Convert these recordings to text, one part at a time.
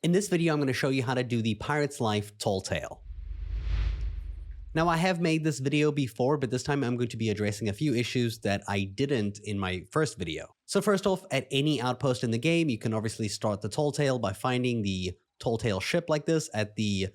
In this video, I'm going to show you how to do the Pirate's Life Tall Tale. Now, I have made this video before, but this time I'm going to be addressing a few issues that I didn't in my first video. So first off, at any outpost in the game, you can obviously start the Tall Tale by finding the Tall Tale ship like this at the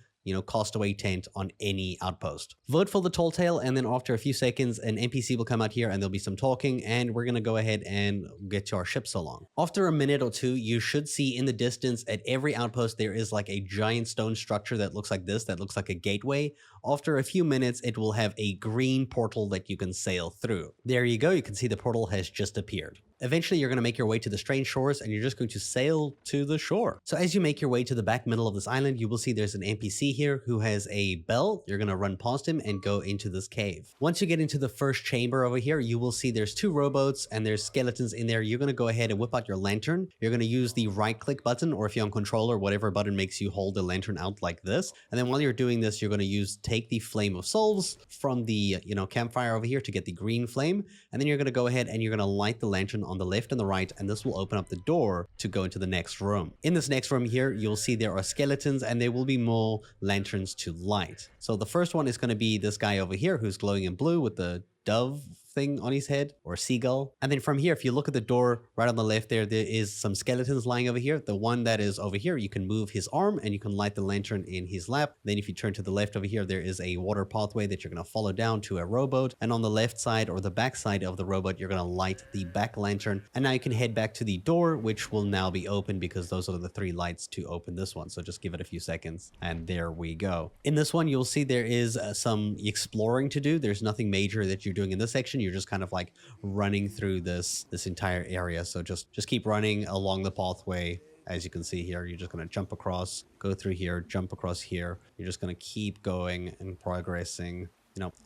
castaway tent on any outpost. Vote for the Tall Tale, and then after a few seconds, an NPC will come out here and there'll be some talking, and we're gonna go ahead and get to our ship so long. After a minute or two, you should see in the distance at every outpost there is like a giant stone structure that looks like this, that looks like a gateway. After a few minutes, it will have a green portal that you can sail through. There you go, you can see the portal has just appeared. Eventually, you're going to make your way to the strange shores and you're just going to sail to the shore. So as you make your way to the back middle of this island, you will see there's an NPC here who has a bell. You're going to run past him and go into this cave. Once you get into the first chamber over here, you will see there's two rowboats and there's skeletons in there. You're going to go ahead and whip out your lantern. You're going to use the right click button, or if you're on controller, whatever button makes you hold the lantern out like this. And then while you're doing this, you're going to take the flame of souls from the campfire over here to get the green flame. And then you're going to go ahead and you're going to light the lantern on the left and the right, and this will open up the door to go into the next room. In this next room here, you'll see there are skeletons and there will be more lanterns to light. So the first one is going to be this guy over here who's glowing in blue with the dove thing on his head, or seagull. And then from here, if you look at the door right on the left there is some skeletons lying over here. The one that is over here, you can move his arm and you can light the lantern in his lap. Then if you turn to the left over here, there is a water pathway that you're going to follow down to a rowboat. And on the left side, or the back side of the rowboat, you're going to light the back lantern. And now you can head back to the door, which will now be open because those are the three lights to open this one. So just give it a few seconds and there we go. In this one, you'll see there is some exploring to do. There's nothing major that you're doing in this section. You're just kind of like running through this entire area. So just keep running along the pathway. As you can see here, you're just going to jump across, go through here, jump across here. You're just going to keep going and progressing,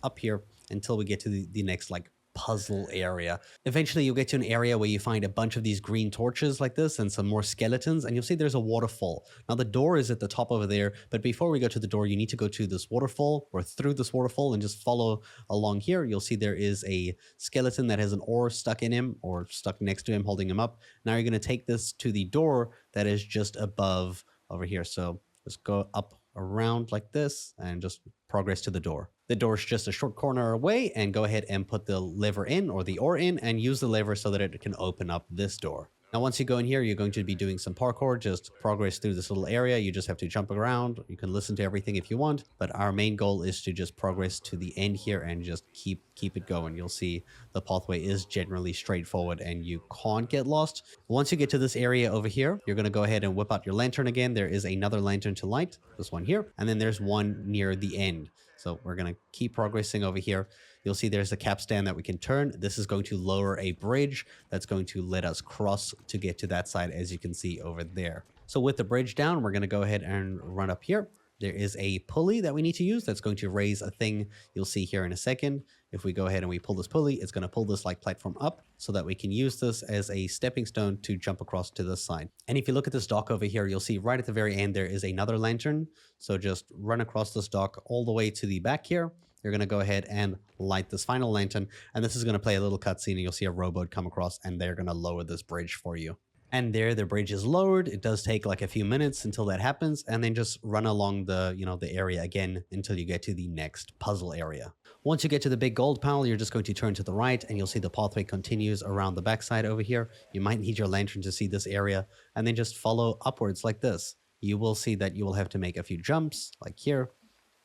up here until we get to the next like puzzle area. Eventually you'll get to an area where you find a bunch of these green torches like this and some more skeletons, and you'll see there's a waterfall. Now the door is at the top over there, but before we go to the door, you need to go to this waterfall or through this waterfall and just follow along here. You'll see there is a skeleton that has an oar stuck in him or stuck next to him, holding him up. Now you're going to take this to the door that is just above over here. So just go up around like this and just progress to the door. The door is just a short corner away, and go ahead and put the lever in, or the oar in, and use the lever so that it can open up this door. Now, once you go in here, you're going to be doing some parkour. Just progress through this little area. You just have to jump around. You can listen to everything if you want, but our main goal is to just progress to the end here and just keep it going. You'll see the pathway is generally straightforward and you can't get lost. Once you get to this area over here, you're going to go ahead and whip out your lantern again. There is another lantern to light, this one here, and then there's one near the end. So we're going to keep progressing over here. You'll see there's a capstan that we can turn. This is going to lower a bridge that's going to let us cross to get to that side, as you can see over there. So with the bridge down, we're going to go ahead and run up here. There is a pulley that we need to use that's going to raise a thing you'll see here in a second. If we go ahead and we pull this pulley, it's going to pull this like platform up so that we can use this as a stepping stone to jump across to this side. And if you look at this dock over here, you'll see right at the very end there is another lantern. So just run across this dock all the way to the back here. You're going to go ahead and light this final lantern, and this is going to play a little cutscene, and you'll see a rowboat come across, and they're going to lower this bridge for you. And there, the bridge is lowered. It does take like a few minutes until that happens, and then just run along the, the area again until you get to the next puzzle area. Once you get to the big gold pile, you're just going to turn to the right, and you'll see the pathway continues around the backside over here. You might need your lantern to see this area, and then just follow upwards like this. You will see that you will have to make a few jumps, like here,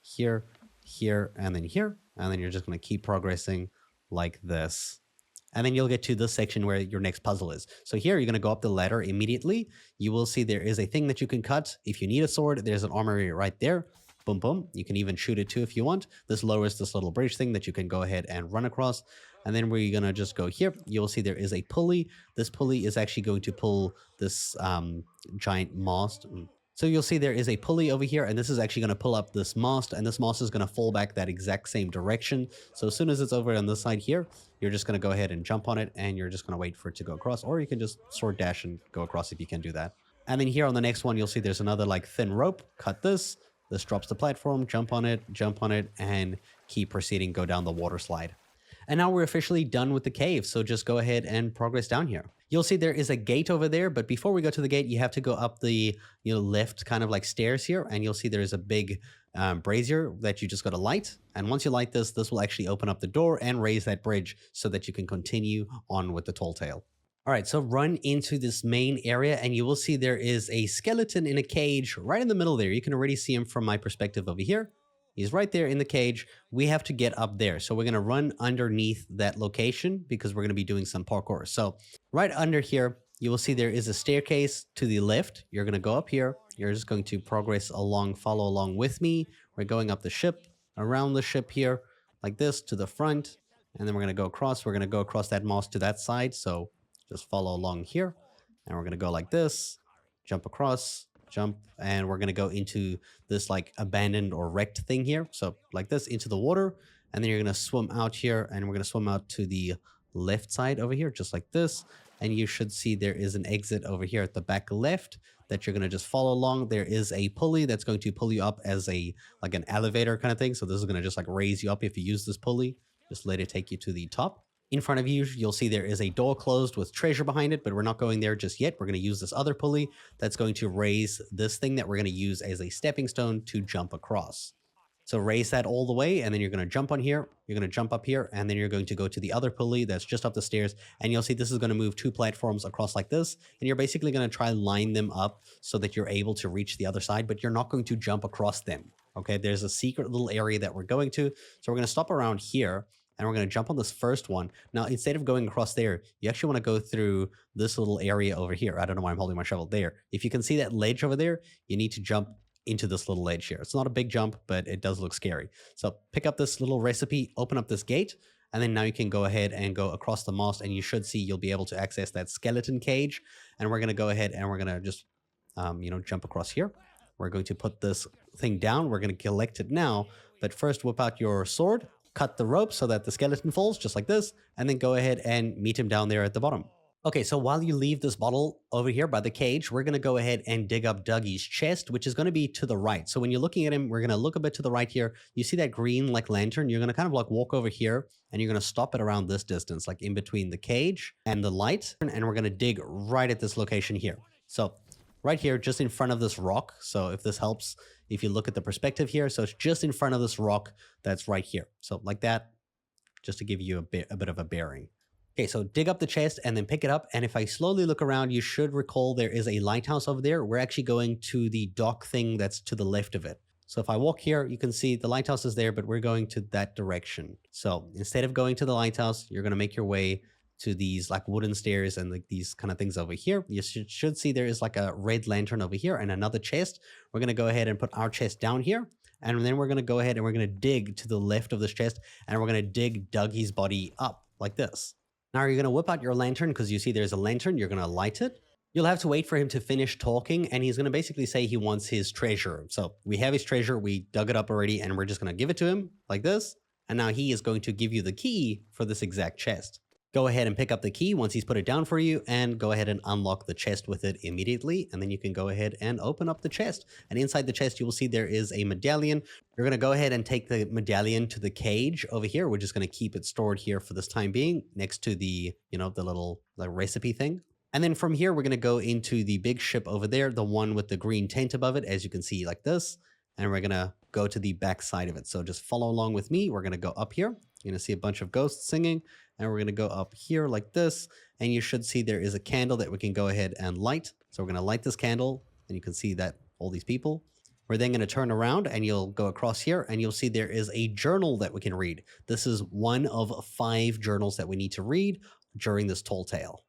here, here, and then here, and then you're just going to keep progressing like this. And then you'll get to this section where your next puzzle is. So here, you're going to go up the ladder immediately. You will see there is a thing that you can cut. If you need a sword, there's an armory right there. Boom, boom. You can even shoot it too if you want. This lowers this little bridge thing that you can go ahead and run across. And then we're going to just go here. You'll see there is a pulley. This pulley is actually going to pull this giant mast. So you'll see there is a pulley over here, and this is actually going to pull up this mast, and this mast is going to fall back that exact same direction. So as soon as it's over on this side here, you're just going to go ahead and jump on it, and you're just going to wait for it to go across, or you can just sword dash and go across if you can do that. And then here on the next one, you'll see there's another like thin rope. Cut this. This drops the platform, jump on it, and keep proceeding, go down the water slide. And now we're officially done with the cave, so just go ahead and progress down here. You'll see there is a gate over there, but before we go to the gate, you have to go up the left kind of like stairs here, and you'll see there is a big brazier that you just got to light. And once you light this, this will actually open up the door and raise that bridge so that you can continue on with the tall tale. All right, so run into this main area and you will see there is a skeleton in a cage right in the middle there. You can already see him from my perspective over here. He's right there in the cage. We have to get up there. So we're going to run underneath that location because we're going to be doing some parkour. So right under here, you will see there is a staircase to the left. You're going to go up here. You're just going to progress along, follow along with me. We're going up the ship, around the ship here, like this to the front. And then we're going to go across. We're going to go across that mast to that side. So just follow along here. And we're going to go like this, jump across, jump, and we're going to go into this like abandoned or wrecked thing here. So like this into the water, and then you're going to swim out here, and we're going to swim out to the left side over here, just like this. And you should see there is an exit over here at the back left that you're going to just follow along. There is a pulley that's going to pull you up as a like an elevator kind of thing. So this is going to just like raise you up if you use this pulley. Just let it take you to the top. In front of you, you'll see there is a door closed with treasure behind it, but we're not going there just yet. We're going to use this other pulley that's going to raise this thing that we're going to use as a stepping stone to jump across. So raise that all the way, and then you're going to jump on here. You're going to jump up here, and then you're going to go to the other pulley that's just up the stairs. And you'll see this is going to move 2 platforms across like this. And you're basically going to try line them up so that you're able to reach the other side, but you're not going to jump across them. Okay, there's a secret little area that we're going to. So we're going to stop around here. And we're going to jump on this first one. Now, instead of going across there, you actually want to go through this little area over here. I don't know why I'm holding my shovel there. If you can see that ledge over there, you need to jump into this little ledge here. It's not a big jump, but it does look scary. So pick up this little recipe, open up this gate, and then now you can go ahead and go across the mast, and you should see you'll be able to access that skeleton cage. And we're going to go ahead and we're going to just, jump across here. We're going to put this thing down. We're going to collect it now, but first whip out your sword. Cut the rope so that the skeleton falls just like this, and then go ahead and meet him down there at the bottom. Okay, so while you leave this bottle over here by the cage, we're going to go ahead and dig up Dougie's chest, which is going to be to the right. So when you're looking at him, we're going to look a bit to the right here. You see that green like lantern? You're going to kind of like walk over here, and you're going to stop it around this distance, like in between the cage and the light, and we're going to dig right at this location here. So right here, just in front of this rock. So if this helps, if you look at the perspective here, so it's just in front of this rock that's right here. So like that, just to give you a bit of a bearing. Okay, so dig up the chest and then pick it up. And if I slowly look around, you should recall there is a lighthouse over there. We're actually going to the dock thing that's to the left of it. So if I walk here, you can see the lighthouse is there, but we're going to that direction. So instead of going to the lighthouse, you're going to make your way to these like wooden stairs and like these kind of things over here. You should see there is like a red lantern over here and another chest. We're going to go ahead and put our chest down here. And then we're going to go ahead and we're going to dig to the left of this chest, and we're going to dig Dougie's body up like this. Now you're going to whip out your lantern because you see there's a lantern. You're going to light it. You'll have to wait for him to finish talking, and he's going to basically say he wants his treasure. So we have his treasure. We dug it up already, and we're just going to give it to him like this. And now he is going to give you the key for this exact chest. Go ahead and pick up the key once he's put it down for you, and go ahead and unlock the chest with it immediately. And then you can go ahead and open up the chest. And inside the chest, you will see there is a medallion. You're going to go ahead and take the medallion to the cage over here. We're just going to keep it stored here for this time being next to the, the little recipe thing. And then from here, we're going to go into the big ship over there, the one with the green tent above it, as you can see like this. And we're going to go to the back side of it. So just follow along with me. We're going to go up here. You're going to see a bunch of ghosts singing. And we're going to go up here like this. And you should see there is a candle that we can go ahead and light. So we're going to light this candle. And you can see that all these people. We're then going to turn around and you'll go across here. And you'll see there is a journal that we can read. This is one of 5 journals that we need to read during this tall tale.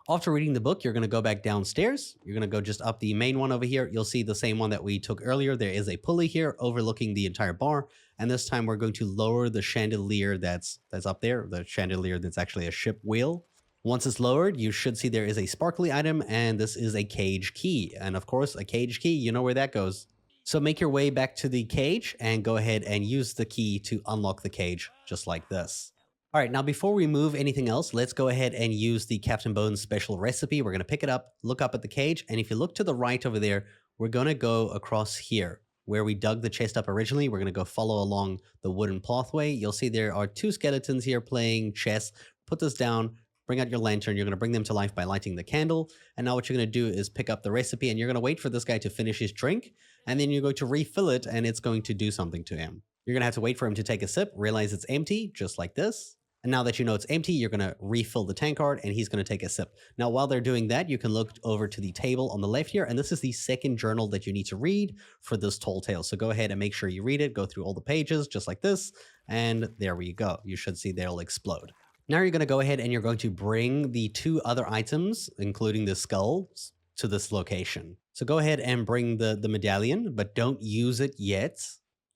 After reading the book, you're going to go back downstairs. You're going to go just up the main one over here. You'll see the same one that we took earlier. There is a pulley here overlooking the entire bar. And this time we're going to lower the chandelier that's up there, the chandelier that's actually a ship wheel. Once it's lowered, you should see there is a sparkly item, and this is a cage key. And of course, a cage key, you know where that goes. So make your way back to the cage and go ahead and use the key to unlock the cage just like this. All right, now before we move anything else, let's go ahead and use the Captain Bones special recipe. We're going to pick it up, look up at the cage, and if you look to the right over there, we're going to go across here where we dug the chest up originally. We're going to go follow along the wooden pathway. You'll see there are 2 skeletons here playing chess. Put this down, bring out your lantern. You're going to bring them to life by lighting the candle. And now what you're going to do is pick up the recipe and you're going to wait for this guy to finish his drink. And then you're going to refill it and it's going to do something to him. You're going to have to wait for him to take a sip, realize it's empty, just like this. And now that you know it's empty, you're going to refill the tankard and he's going to take a sip. Now, while they're doing that, you can look over to the table on the left here. And this is the second journal that you need to read for this tall tale. So go ahead and make sure you read it, go through all the pages just like this. And there we go. You should see they'll explode. Now you're going to go ahead and you're going to bring the two other items, including the skulls, to this location. So go ahead and bring the medallion, but don't use it yet.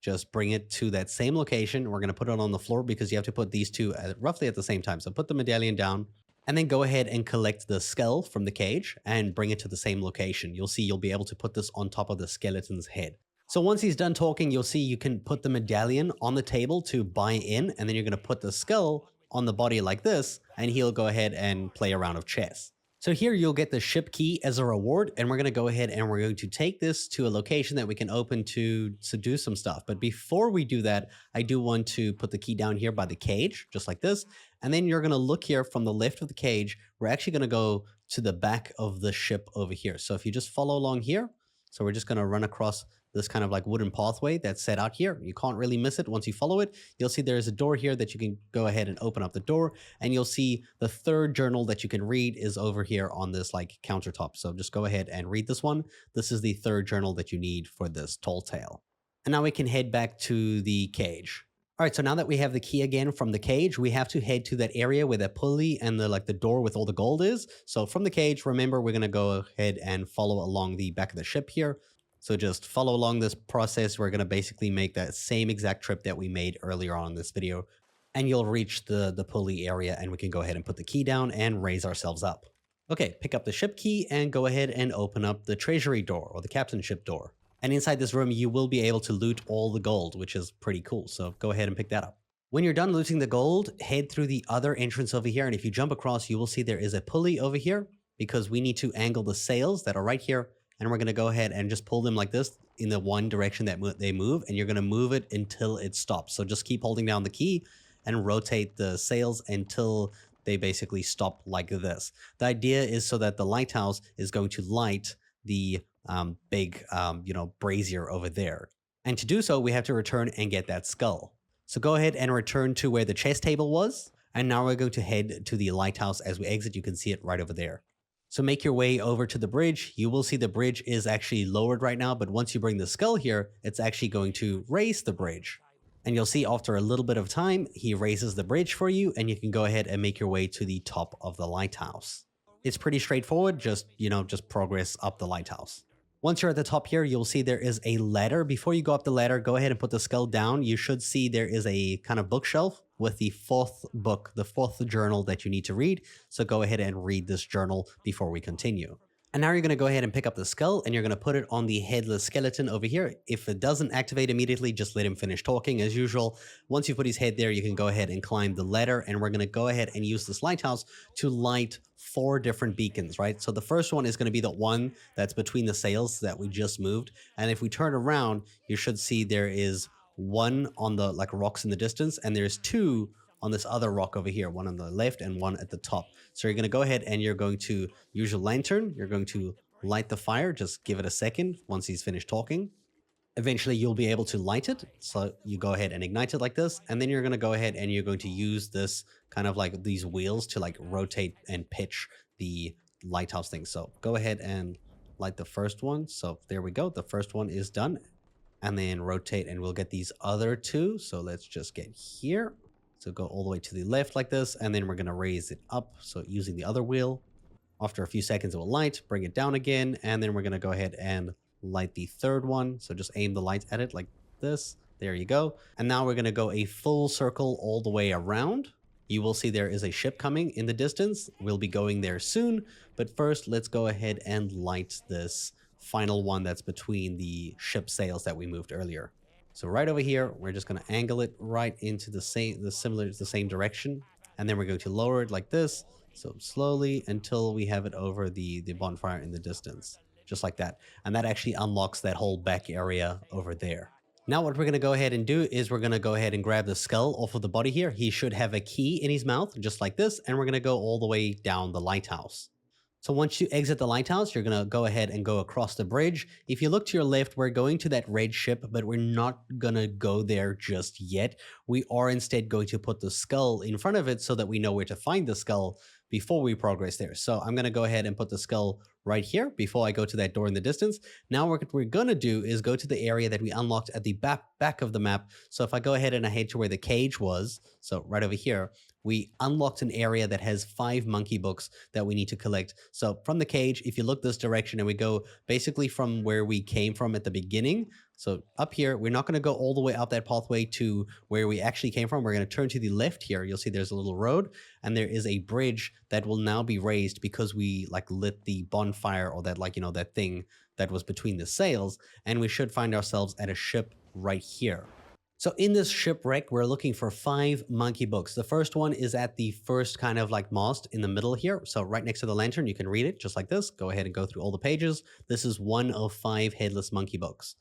Just bring it to that same location. We're going to put it on the floor because you have to put these two roughly at the same time. So put the medallion down and then go ahead and collect the skull from the cage and bring it to the same location. You'll see you'll be able to put this on top of the skeleton's head. So once he's done talking, you'll see you can put the medallion on the table to buy in, and then you're going to put the skull on the body like this, and he'll go ahead and play a round of chess. So here you'll get the ship key as a reward, and we're going to go ahead and we're going to take this to a location that we can open to do some stuff. But before we do that, I do want to put the key down here by the cage, just like this. And then you're going to look here from the left of the cage. We're actually going to go to the back of the ship over here. So if you just follow along here, so we're just going to run across this kind of like wooden pathway that's set out here. You can't really miss it once you follow it. You'll see there's a door here that you can go ahead and open up the door, and you'll see the third journal that you can read is over here on this like countertop. So just go ahead and read this one. This is the third journal that you need for this tall tale. And now we can head back to the cage. All right, so now that we have the key again from the cage, we have to head to that area where the pulley and the door with all the gold is. So from the cage, remember, we're going to go ahead and follow along the back of the ship here. So just follow along this process. We're going to basically make that same exact trip that we made earlier on in this video. And you'll reach the pulley area and we can go ahead and put the key down and raise ourselves up. Okay, pick up the ship key and go ahead and open up the treasury door or the captain ship door. And inside this room, you will be able to loot all the gold, which is pretty cool. So go ahead and pick that up. When you're done looting the gold, head through the other entrance over here. And if you jump across, you will see there is a pulley over here because we need to angle the sails that are right here. And we're going to go ahead and just pull them like this in the one direction that they move. And you're going to move it until it stops. So just keep holding down the key and rotate the sails until they basically stop like this. The idea is so that the lighthouse is going to light the big, brazier over there. And to do so, we have to return and get that skull. So go ahead and return to where the chess table was. And now we're going to head to the lighthouse. As we exit, you can see it right over there. So make your way over to the bridge. You will see the bridge is actually lowered right now, but once you bring the skull here, it's actually going to raise the bridge. And you'll see after a little bit of time, he raises the bridge for you, and you can go ahead and make your way to the top of the lighthouse. It's pretty straightforward, just progress up the lighthouse. Once you're at the top here, you'll see there is a ladder. Before you go up the ladder, go ahead and put the skull down. You should see there is a kind of bookshelf with the fourth book, the fourth journal that you need to read. So go ahead and read this journal before we continue. And now you're going to go ahead and pick up the skull and you're going to put it on the headless skeleton over here. If it doesn't activate immediately, just let him finish talking as usual. Once you put his head there, you can go ahead and climb the ladder, and we're going to go ahead and use this lighthouse to light 4 different beacons, right? So the first one is going to be the one that's between the sails that we just moved. And if we turn around, you should see there is one on the rocks in the distance, and there's 2 on this other rock over here, one on the left and one at the top. So you're going to go ahead and you're going to use your lantern. You're going to light the fire. Just give it a second once he's finished talking. Eventually, you'll be able to light it. So you go ahead and ignite it like this. And then you're going to go ahead and you're going to use this kind of like these wheels to rotate and pitch the lighthouse thing. So go ahead and light the first one. So there we go. The first one is done. And then rotate and we'll get these other 2. So let's just get here. So go all the way to the left like this, and then we're going to raise it up. So using the other wheel, after a few seconds it will light, bring it down again, and then we're going to go ahead and light the third one. So just aim the light at it like this. There you go. And now we're going to go a full circle all the way around. You will see there is a ship coming in the distance. We'll be going there soon. But first, let's go ahead and light this final one that's between the ship sails that we moved earlier. So right over here, we're just going to angle it right into the same direction. And then we're going to lower it like this. So slowly until we have it over the bonfire in the distance, just like that. And that actually unlocks that whole back area over there. Now what we're going to go ahead and do is we're going to go ahead and grab the skull off of the body here. He should have a key in his mouth, just like this, and we're going to go all the way down the lighthouse. So once you exit the lighthouse, you're going to go ahead and go across the bridge. If you look to your left, we're going to that red ship, but we're not going to go there just yet. We are instead going to put the skull in front of it so that we know where to find the skull before we progress there. So I'm going to go ahead and put the skull right here before I go to that door in the distance. Now what we're going to do is go to the area that we unlocked at the back of the map. So if I go ahead and I head to where the cage was, so right over here, we unlocked an area that has 5 monkey books that we need to collect. So from the cage, if you look this direction and we go basically from where we came from at the beginning, so up here, we're not going to go all the way up that pathway to where we actually came from. We're going to turn to the left here. You'll see there's a little road and there is a bridge that will now be raised because we like lit the bonfire or that like, you know, that thing that was between the sails. And we should find ourselves at a ship right here. So in this shipwreck, we're looking for 5 monkey books. The first one is at the first kind of like mast in the middle here. So right next to the lantern, you can read it just like this. Go ahead and go through all the pages. This is one of 5 headless monkey books.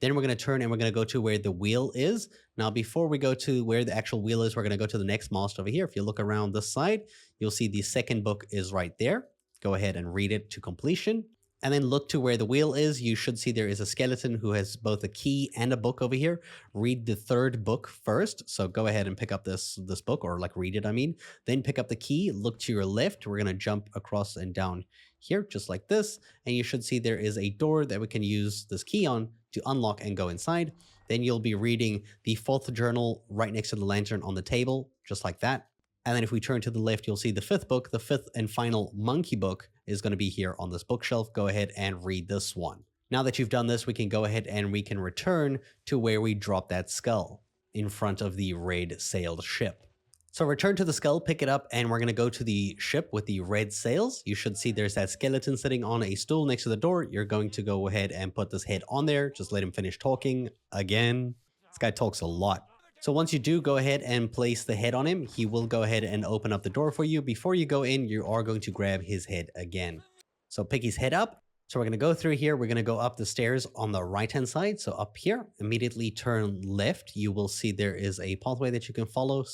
Then we're going to turn and we're going to go to where the wheel is. Now, before we go to where the actual wheel is, we're going to go to the next mast over here. If you look around this side, you'll see the second book is right there. Go ahead and read it to completion. And then look to where the wheel is. You should see there is a skeleton who has both a key and a book over here. Read the third book first. So go ahead and pick up this book, or like read it, I mean. Then pick up the key, look to your left. We're going to jump across and down here just like this. And you should see there is a door that we can use this key on to unlock and go inside. Then you'll be reading the 4th journal right next to the lantern on the table, just like that. And then if we turn to the left, you'll see the 5th book. The 5th and final monkey book is going to be here on this bookshelf. Go ahead and read this one. Now that you've done this, we can go ahead and we can return to where we dropped that skull in front of the red sailed ship. So return to the skull, pick it up, and we're going to go to the ship with the red sails. You should see there's that skeleton sitting on a stool next to the door. You're going to go ahead and put this head on there. Just let him finish talking again. This guy talks a lot. So once you do go ahead and place the head on him, he will go ahead and open up the door for you. Before you go in, you are going to grab his head again. So pick his head up. So we're going to go through here. We're going to go up the stairs on the right-hand side. So up here, immediately turn left. You will see there is a pathway that you can follow,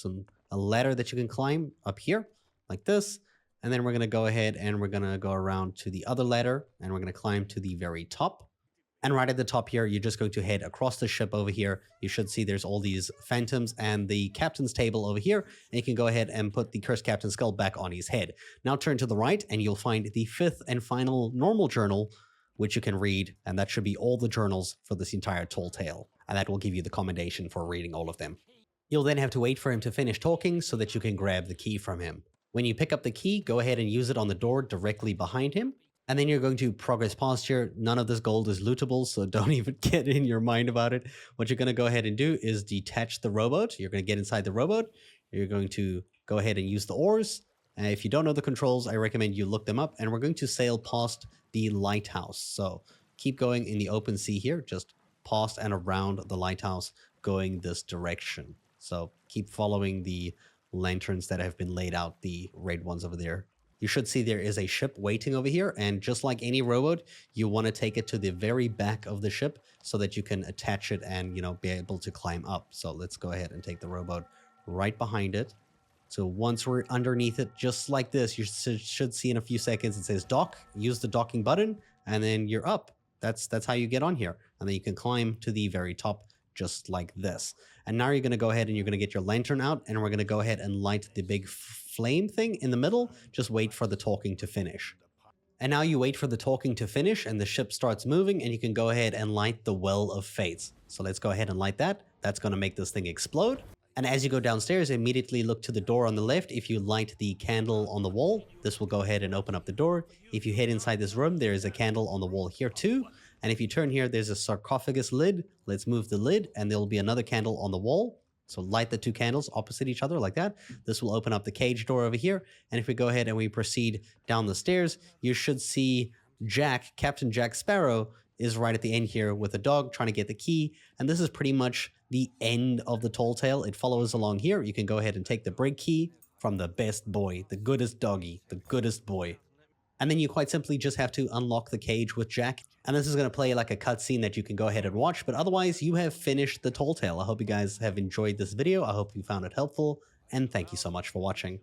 a ladder that you can climb up here like this. And then we're going to go ahead and we're going to go around to the other ladder and we're going to climb to the very top. And right at the top here, you're just going to head across the ship over here. You should see there's all these phantoms and the captain's table over here. And you can go ahead and put the cursed captain's skull back on his head. Now turn to the right and you'll find the 5th and final normal journal, which you can read. And that should be all the journals for this entire tall tale. And that will give you the commendation for reading all of them. You'll then have to wait for him to finish talking so that you can grab the key from him. When you pick up the key, go ahead and use it on the door directly behind him. And then you're going to progress past here. None of this gold is lootable, so don't even get in your mind about it. What you're going to go ahead and do is detach the rowboat. You're going to get inside the rowboat. You're going to go ahead and use the oars. And if you don't know the controls, I recommend you look them up. And we're going to sail past the lighthouse. So keep going in the open sea here, just past and around the lighthouse, going this direction. So keep following the lanterns that have been laid out, the red ones over there. You should see there is a ship waiting over here, and just like any rowboat, you want to take it to the very back of the ship so that you can attach it and, you know, be able to climb up. So let's go ahead and take the rowboat right behind it. So once we're underneath it, just like this, you should see in a few seconds, it says dock. Use the docking button, and then you're up. That's how you get on here. And then you can climb to the very top just like this. And now you're going to go ahead and you're going to get your lantern out, and we're going to go ahead and light the big flame thing in the middle. Just wait for the talking to finish. And now you wait for the talking to finish and the ship starts moving, and you can go ahead and light the Well of Fates. So let's go ahead and light that. That's going to make this thing explode. And as you go downstairs, immediately look to the door on the left. If you light the candle on the wall, this will go ahead and open up the door. If you head inside this room, there is a candle on the wall here too. And if you turn here, there's a sarcophagus lid. Let's move the lid, and there will be another candle on the wall. So light the 2 candles opposite each other like that. This will open up the cage door over here. And if we go ahead and we proceed down the stairs, you should see Jack, Captain Jack Sparrow, is right at the end here with a dog trying to get the key. And this is pretty much the end of the tall tale. It follows along here. You can go ahead and take the brig key from the best boy, the goodest doggy, the goodest boy. And then you quite simply just have to unlock the cage with Jack. And this is going to play like a cutscene that you can go ahead and watch. But otherwise, you have finished the Tall Tale. I hope you guys have enjoyed this video. I hope you found it helpful. And thank you so much for watching.